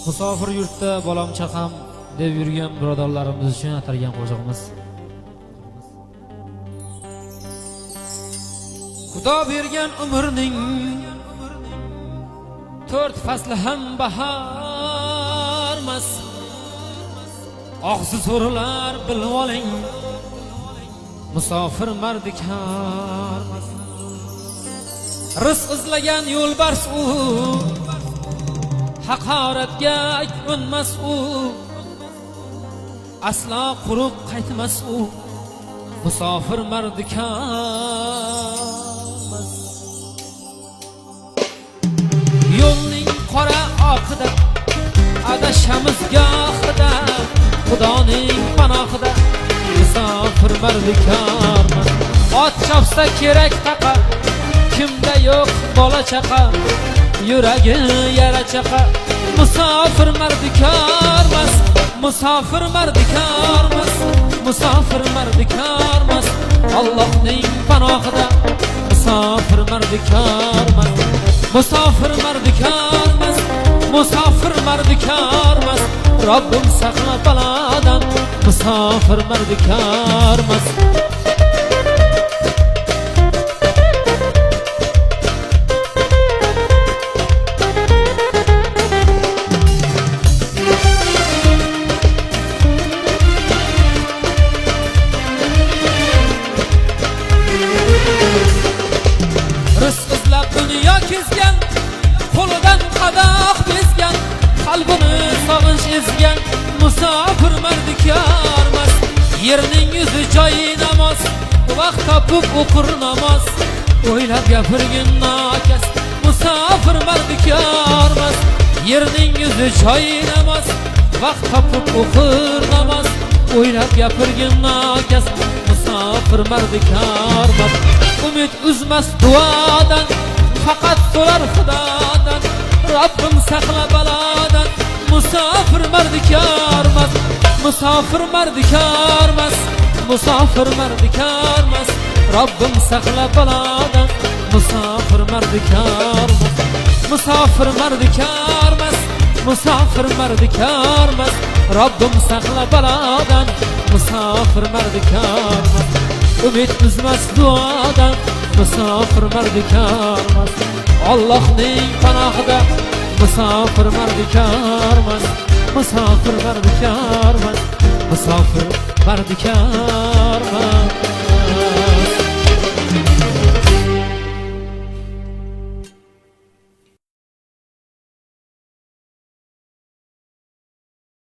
Musofir yurtda bolam chaqam deb yurgan birodarlarimiz uchun atalgan qo'shig'imiz. Xudo bergan umrning 4 fasli ham baharmas. Og'zi so'rilar bilib oling, musofir mardikormas. Rizq izlagan yo'lbars u, haqoratga ko'nmas u, aslo quruq qaytmas u, musofir mardikormas. Yo'lning qora oqida adashamiz gohida, Xudoning panohida musofir mardikormas. Ot chopsa kerak taqa, kimda yo'q bola chaqa, yuragi yara chaqa, musofir mardikormas. Musofir mardikormas, musofir mardikormas. Allohning panohida musofir mardikormas. Musofir mardikormas, musofir mardikormas. Robbim saqla balodan, musofir mardikormas. Rizq izlab dunyo kezgan, qo'lidan qadoq bezgan, qalbini sog'inch ezgan, musofir mardikormas. Yerning yuzi joyi namoz, vaqt topib o'qir namoz, o'ylab gapirgin nokas, musofir mardikormas. Yerning yuzi joyi namoz, vaqt topib o'qir namoz, o'ylab gapirgin nokas, musofir mardikormas. Umid uzmas duodan, faqat so'rar Xudodan, Robbim saqla balodan, musofir mardikormas. Musofir mardikormas, musofir mardikormas. Robbim saqla balodan, musofir mardikormas. Musofir mardikormas, musofir mardikormas. Robbim saqla balodan, musofir mardikormas. Umid uzmas duodan, musofir mardikormas. Allohning panohida musofir mardikormas. Musofir mardikormas, musofir mardikormas.